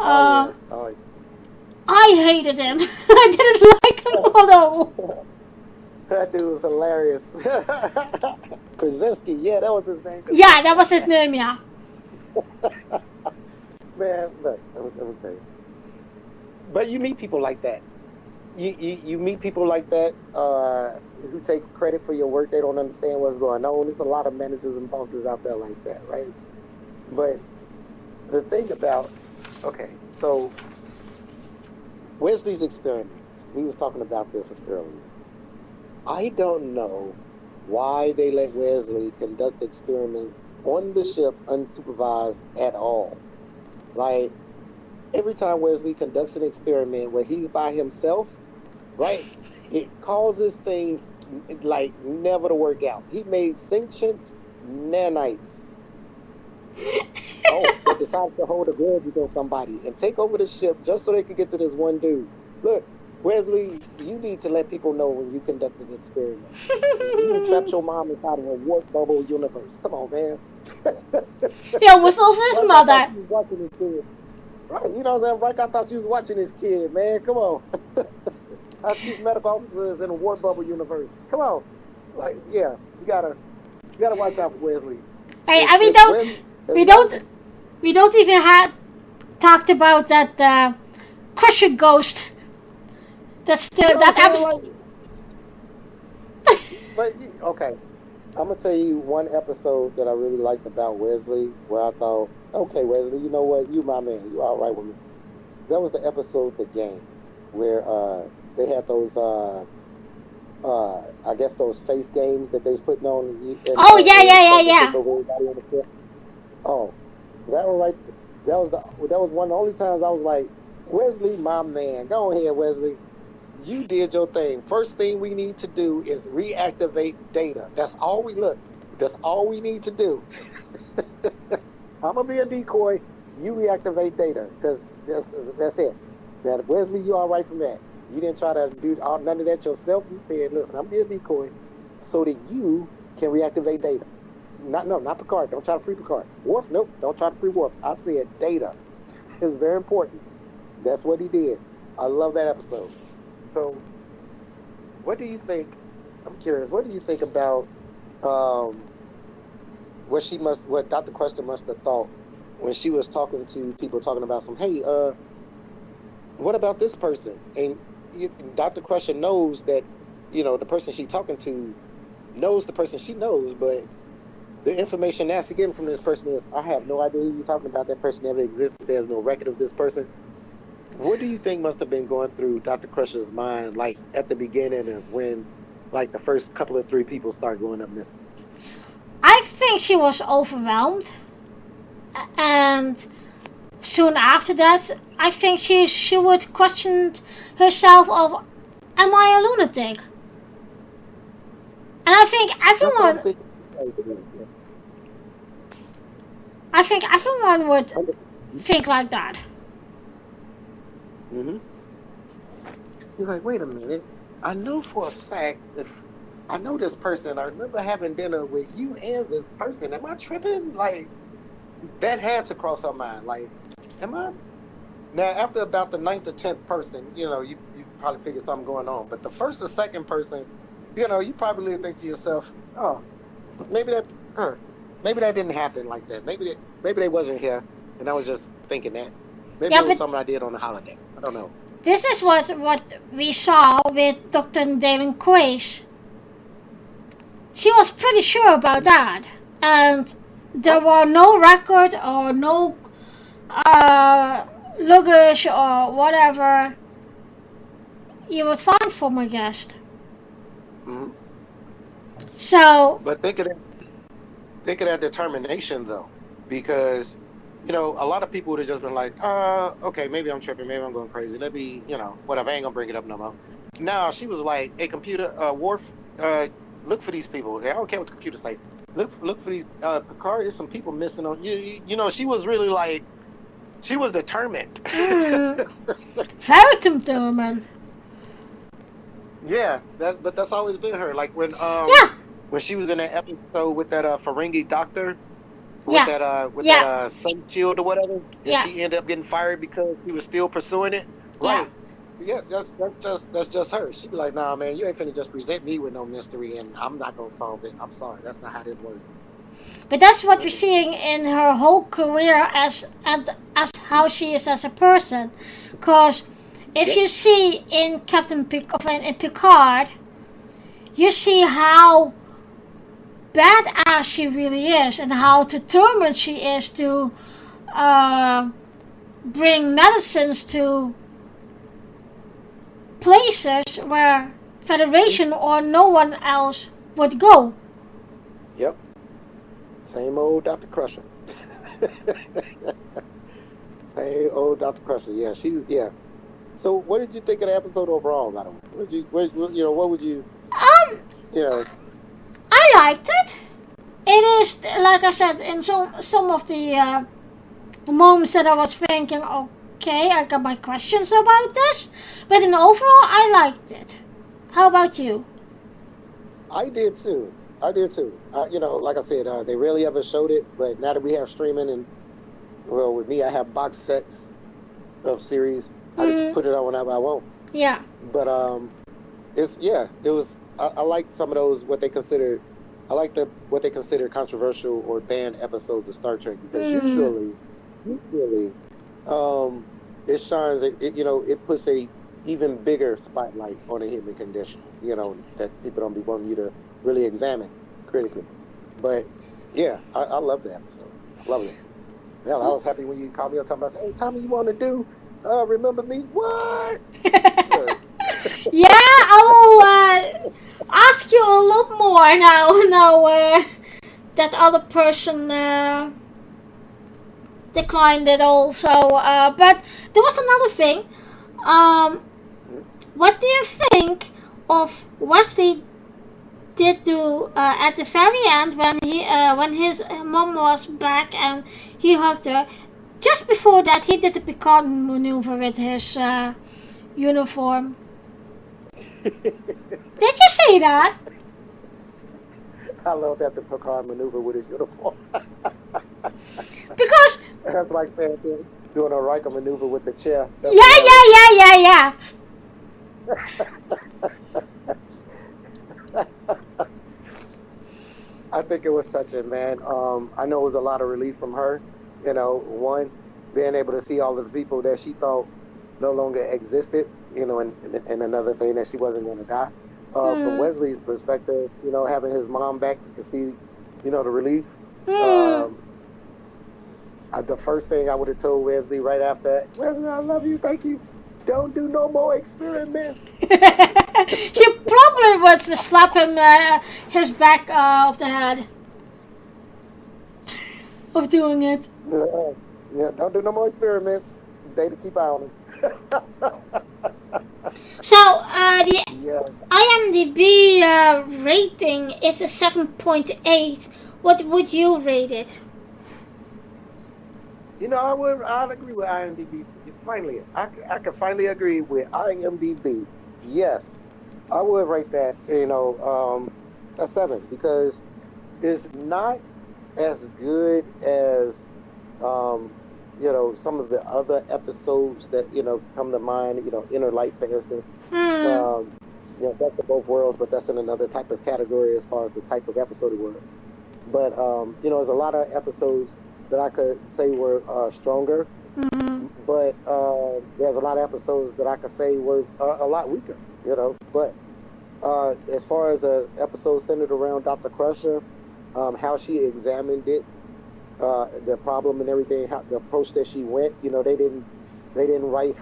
I hated him. I didn't like him at all. That dude was hilarious. Krasinski, yeah, that was his name. Yeah, that was his name, yeah. Man, look, let me tell you. But you meet people like that. You meet people like that who take credit for your work. They don't understand what's going on. There's a lot of managers and bosses out there like that, right? But the thing about, so Wesley's experiments, we was talking about this earlier. I don't know why they let Wesley conduct experiments on the ship unsupervised at all. Like, every time Wesley conducts an experiment where he's by himself, right, it causes things like never to work out. He made sentient nanites. That decided to hold a grudge against somebody and take over the ship just so they could get to this one dude. Look, Wesley, you need to let people know when you conducted the experiment. You trapped your mom inside of a warp bubble universe. Come on, man. Yeah, was also his mother. Watching his kid. Right, you know what I'm saying? Right, I thought you was watching this kid, man. Come on. Our chief medical officer is in a warp bubble universe. Come on. Like, yeah, you gotta watch out for Wesley. Hey, we don't even have talked about that Crusher ghost. That's still that episode. But okay, I'm gonna tell you one episode that I really liked about Wesley, where I thought, okay, Wesley, you know what, you my man, you all right with me. That was the episode, The Game, where they had those I guess those face games that they was putting on. Yeah. Oh, that was right. That was one of the only times I was like, Wesley, my man, go ahead, Wesley. You did your thing. First thing we need to do is reactivate data. That's all we need to do. I'm gonna be a decoy. You reactivate data because that's it. Now, Wesley, you all right from that? You didn't try to do none of that yourself. You said, listen, I'm being a decoy so that you can reactivate data. Not Picard. Don't try to free Picard. Worf, nope. Don't try to free Worf. I said data. It's very important. That's what he did. I love that episode. So, what do you think? I'm curious. What do you think about what Dr. Crusher must have thought when she was talking to people, talking about hey, what about this person? And Dr. Crusher knows that, the person she's talking to knows the person she knows, but the information that she's getting from this person is, I have no idea who you're talking about. That person never existed. There's no record of this person. What do you think must have been going through Dr. Crusher's mind, like at the beginning of when, like, the first couple of 3 people start going up missing? I think she was overwhelmed, and soon after that, I think she would question herself of, am I a lunatic? And I think everyone would think like that. Mm-hmm. You're like, wait a minute. I know for a fact that I know this person. I remember having dinner with you and this person. Am I tripping? Like, that had to cross her mind. Like, am I? Now, after about the 9th or 10th person, you probably figure something going on. But the first or second person, you probably think to yourself, oh, maybe that didn't happen like that. Maybe they wasn't here, and I was just thinking that. Maybe it was something I did on the holiday. I don't know. This is what we saw with Dr. Dalen Quays. She was pretty sure about that. And there were no record or no luggage or whatever you would find for my guest. Mm-hmm. So... But think of that determination, though. Because... a lot of people would have just been like, okay, maybe I'm tripping, maybe I'm going crazy. Let me, whatever, I ain't going to bring it up no more. Now, she was like, hey, computer, Worf, look for these people. I don't care what the computer say. Look for these, Picard, there's some people missing on, she was really like, she was determined. Very determined. Yeah, but that's always been her. Like when she was in that episode with that Ferengi doctor, with that sun shield or whatever, and she ended up getting fired because he was still pursuing it. Right. Yeah, that's just her. She'd be like, nah, man, you ain't finna just present me with no mystery and I'm not gonna solve it. I'm sorry, that's not how this works. But that's what we're seeing in her whole career as how she is as a person. Because if you see in Picard, you see how badass she really is and how determined she is to bring medicines to places where Federation or no one else would go. Yep. Same old Dr. Crusher. Same old Dr. Crusher. Yeah, So what did you think of the episode overall, by the way? What would you You know, I liked it. It is, like I said, in some of the moments that I was thinking, okay, I got my questions about this, but in overall, I liked it. How about you? I did too. I did too. You know, like I said, they rarely ever showed it, but now that we have streaming and well, with me, I have box sets of series. I just put it on whenever I want. Yeah. But it was. I liked some of those what they consider. I like what they consider controversial or banned episodes of Star Trek because usually, it shines. You know, it puts a even bigger spotlight on a human condition. You know that people don't be wanting you to really examine critically. But yeah, I love the episode. Love it. Yeah, I was happy when you called me on time. I said, "Hey, Tommy, you want to do Remember Me?" What? Yeah, I will ask you a lot more now. Now that other person declined it also. But there was another thing. What do you think of Wesley did do at the very end when his mom was back and he hugged her? Just before that, he did the Picard maneuver with his uniform. Did you see that? I love that the Picard maneuver with his uniform. Because that's like doing a Riker maneuver with the chair. That's yeah. I think it was touching, man. I know it was a lot of relief from her. You know, one, being able to see all of the people that she thought no longer existed, you know, and another thing that she wasn't going to die. From Wesley's perspective, you know, having his mom back to see, you know, the relief. The first thing I would have told Wesley right after, Wesley, I love you, thank you. Don't do no more experiments. She probably would slap him his back of the head of doing it. Yeah, don't do no more experiments. They to keep eye on him. So the IMDb rating is a 7.8. What would you rate it? You know, I'd agree with IMDb. Finally, I can finally agree with IMDb. Yes, I would rate that, you know, a 7 because it's not as good as, you know, some of the other episodes that, you know, come to mind, you know, Inner Light, for instance. You know, Best of Both Worlds, but that's in another type of category as far as the type of episode it was. But, you know, there's a lot of episodes that I could say were stronger, but there's a lot of episodes that I could say were a lot weaker, you know. But as far as an episode centered around Dr. Crusher, how she examined it, the problem and everything, how the approach that she went, you know, they didn't write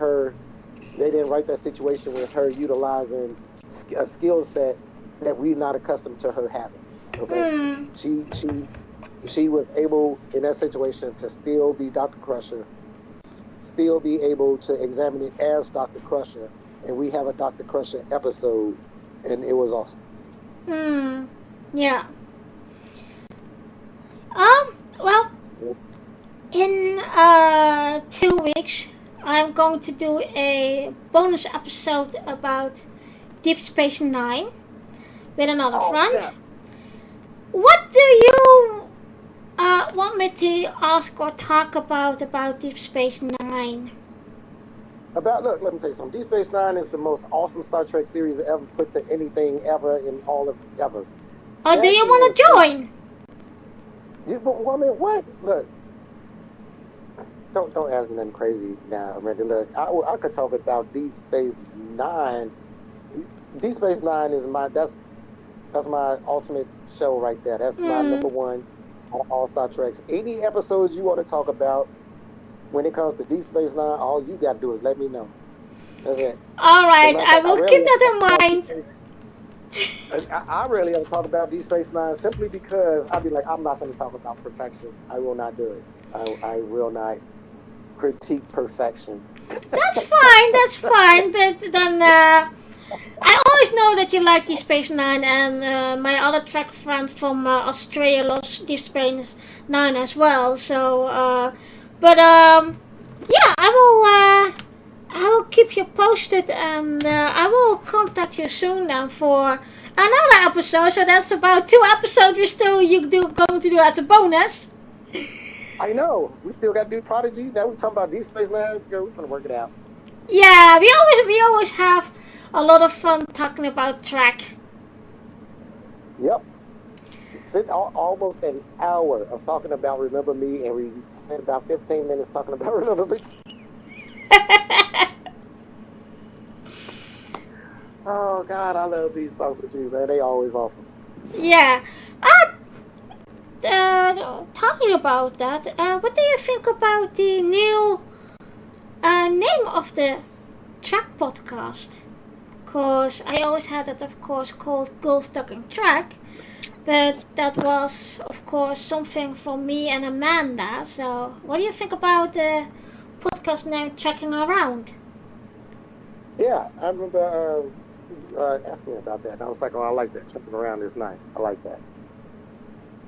that situation with her utilizing a skill set that we're not accustomed to her having. Okay, she was able in that situation to still be Dr. Crusher, still be able to examine it as Dr. Crusher, and we have a Dr. Crusher episode, and it was awesome. Yeah. Well, in 2 weeks, I'm going to do a bonus episode about Deep Space Nine with another friend. Yeah. What do you want me to ask or talk about Deep Space Nine? Look, let me tell you something. Deep Space Nine is the most awesome Star Trek series ever put to anything ever in all of ever. Or do you want to join? Woman, what? Look, don't ask me nothing crazy now, Randy. Look, I could talk about Deep Space Nine. Deep Space Nine is that's my ultimate show right there. That's my number one out of all Star Treks. Any episodes you want to talk about when it comes to Deep Space Nine, all you got to do is let me know. That's it. All right, I will keep that in mind. I rarely ever talk about Deep Space Nine simply because I'd be like, I'm not going to talk about perfection. I will not do it. I will not critique perfection. That's fine. But then I always know that you like Deep Space Nine, and my other track friend from Australia loves Deep Space Nine as well. So, yeah, I will keep you posted, and I will contact you soon then for another episode. So that's about 2 episodes going to do as a bonus. I know. We still got to do Prodigy. Now we're talking about Deep Space Nine. Girl, we're gonna work it out. Yeah, we always have a lot of fun talking about track. Yep. Almost an hour of talking about Remember Me, and we spent about 15 minutes talking about Remember Me. Oh God, I love these songs with you, man. They always awesome. Yeah. Talking about that, what do you think about the new name of the track podcast? Because I always had it, of course, called Girls Talking Track, but that was, of course, something from me and Amanda. So, what do you think about the podcast name Tracking Around? Yeah, I remember asking me about that, and I was like, "Oh, I like that. Tracking Around is nice. I like that.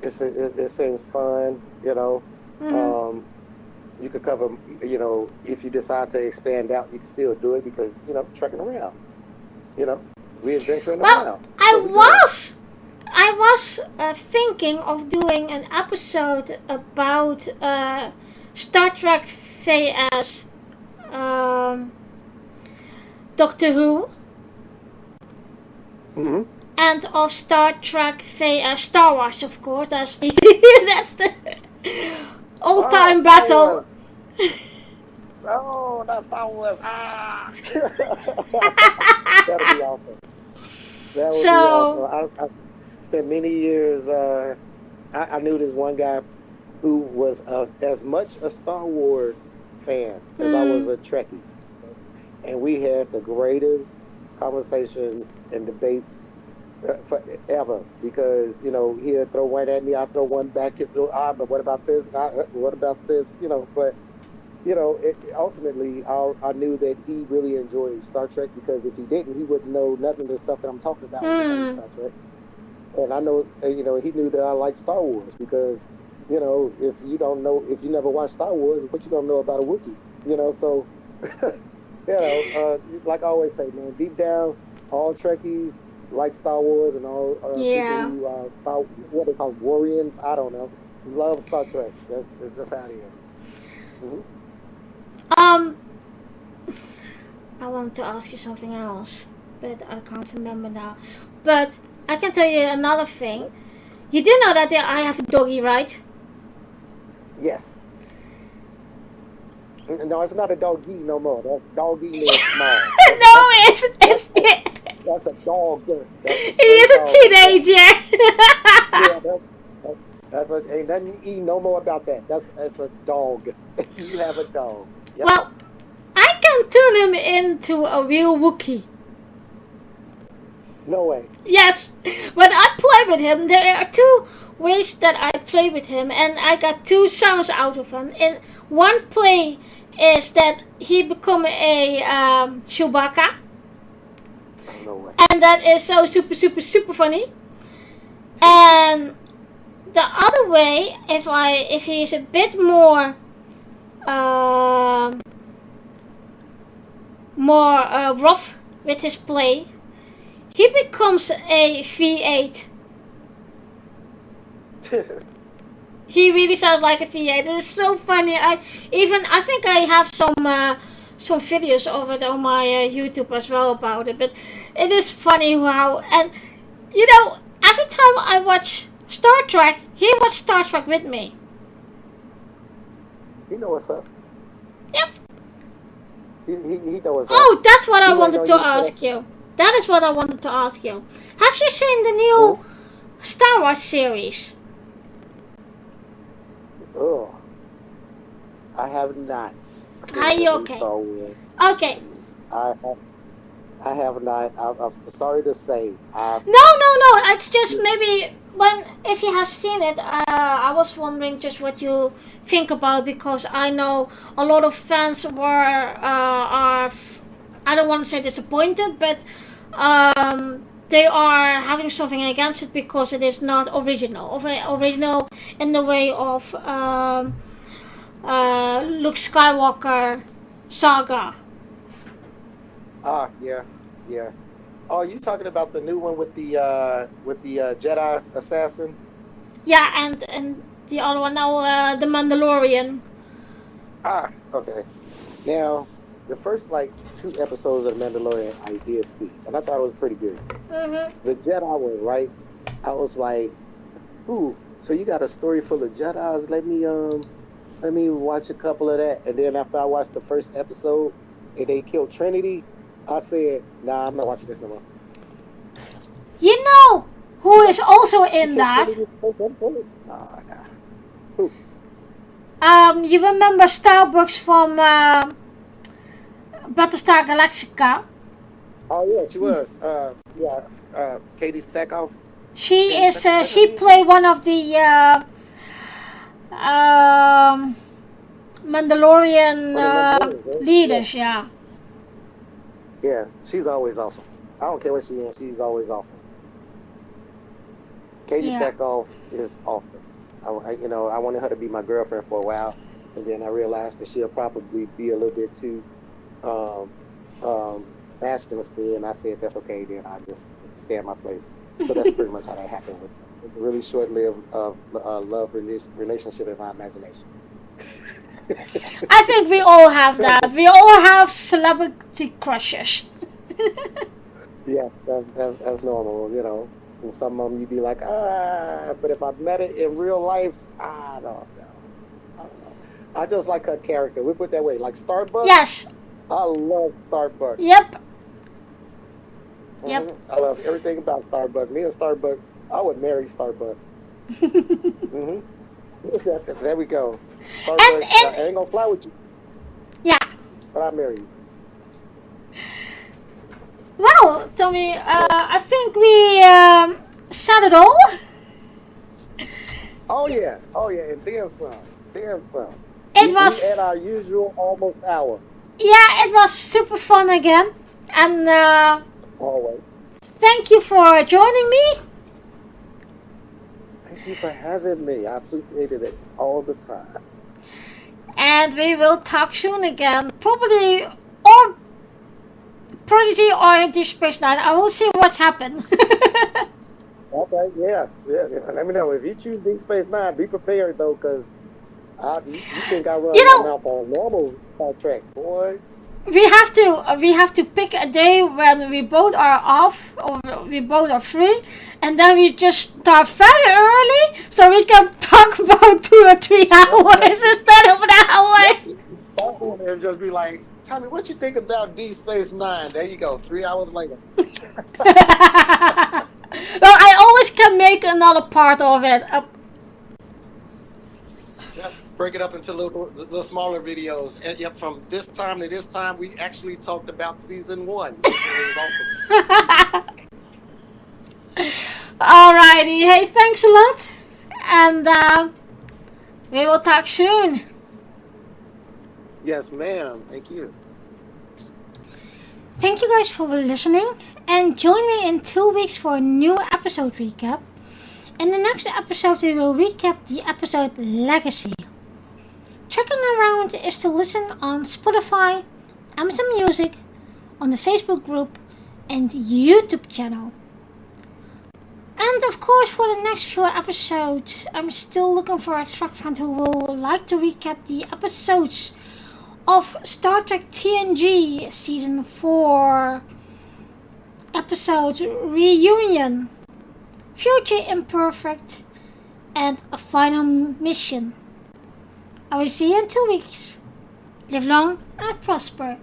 It seems fun, you know." Mm-hmm. You could cover, you know, if you decide to expand out, you can still do it because, you know, trekking around, you know, we adventuring around. I was thinking of doing an episode about Star Trek, say as Doctor Who, mm-hmm. and of Star Trek, say as Star Wars, of course. That's the that's the all-time battle. Oh, that's Star Wars. Ah! That'll be awesome. That would be awesome. I spent many years, I knew this one guy who was as much a Star Wars fan as I was a Trekkie. And we had the greatest conversations and debates forever, because, you know, he'd throw one at me, I'd throw one back, he'd throw, but what about this? What about this? You know, but, you know, ultimately, I knew that he really enjoyed Star Trek, because if he didn't, he wouldn't know nothing of the stuff that I'm talking about in Star Trek. And I know, you know, he knew that I liked Star Wars, because, you know, if you never watched Star Wars, what you don't know about a Wookiee, you know, so, you know, like I always say, man, deep down, all Trekkies like Star Wars, and all people who what they call Warriors, I don't know, love Star Trek. That's just how it is. Mm-hmm. I wanted to ask you something else, but I can't remember now. But I can tell you another thing. You do know that I have a doggy, right? Yes. No, it's not a doggy no more. That doggy is small. No, it's that's a dog. He is a teenager. Yeah, ain't nothing E no more about that. That's a dog. You have a dog. Yep. Well, I can turn him into a real Wookiee. No way. Yes, when I play with him, there are 2 ways that I play with him, and I got 2 sounds out of him. In one play is that he become a Chewbacca. No way. And that is so super, super, super funny. And the other way, if he is a bit more rough with his play, he becomes a V8. He really sounds like a V8. It is so funny. I think I have some videos of it on my YouTube as well about it. But it is funny how, and you know, every time I watch Star Trek, he watched Star Trek with me. You know what's up. Yep. He knows what's up. Oh, that's what I wanted to ask you. That is what I wanted to ask you. Have you seen the new Star Wars series? Oh, I have not. Are you okay? Star Wars. Okay. I have not. I'm sorry to say. No. It's just maybe if you have seen it, I was wondering just what you think about, because I know a lot of fans are I don't want to say disappointed, but they are having something against it because it is not original. Original in the way of Luke Skywalker saga. Yeah. Oh, you talking about the new one with the Jedi assassin? Yeah, and the other one now, the Mandalorian. Okay. Now, the first 2 episodes of The Mandalorian I did see, and I thought it was pretty good. Mm-hmm. The Jedi one, right? I was like, ooh, so you got a story full of Jedis? Let me watch a couple of that. And then after I watched the first episode and they killed Trinity, I said, nah, I'm not watching this no more. You know who is also in that? Nah. Who? You remember Starbucks from Battlestar Galactica? Oh yeah, she was. Katie Sackhoff. She played one of the Mandalorian leaders. Yeah. Yeah, she's always awesome. I don't care what she's in, she's always awesome. Katie Sackhoff is awesome. I wanted her to be my girlfriend for a while, and then I realized that she'll probably be a little bit too masculine for me, and I said that's okay. Then I just stay in my place. So that's pretty much how that happened. With a really short-lived love relationship in my imagination. I think we all have that. We all have celebrity crushes. Yeah, that's normal, And some of them you'd be like, but if I met it in real life, I don't know. I just like her character. We put it that way. Like Starbucks? Yes. I love Starbucks. Yep. Mm-hmm. Yep. I love everything about Starbucks. Me and Starbucks, I would marry Starbucks. Mm-hmm. There we go. Starbucks, And I ain't gonna fly with you. Yeah. But I marry you. Well, Tommy, I think we said it all. Oh yeah, and then some. It was at our usual almost hour. Yeah, it was super fun again, and Always. thank you for joining me. Thank you for having me. I appreciated it all the time. And we will talk soon again, probably or Prodigy or Deep Space Nine. I will see what's happened. Okay, yeah. Let me know if you choose Deep Space Nine. Be prepared though, because you think I run my mouth on normal Star Trek, boy. We have to pick a day when we both are off or we both are free, and then we just start very early so we can talk about 2 or 3 hours instead of an hour. And just be like, Tommy, what you think about Deep Space Nine? There you go, 3 hours later. Well, I always can make another part of it. Yeah, break it up into little smaller videos. And yeah, from this time to this time, we actually talked about season 1. It was awesome. Alrighty, hey, thanks a lot, and we will talk soon. Yes, ma'am. Thank you. Thank you guys for listening, and join me in 2 weeks for a new episode recap. In the next episode, we will recap the episode Legacy. Checking around is to listen on Spotify, Amazon Music, on the Facebook group, and YouTube channel. And of course, for the next few episodes, I'm still looking for a track friend who will like to recap the episodes of Star Trek TNG Season 4 episode Reunion, Future Imperfect, and a final mission. I will see you in 2 weeks. Live long and prosper.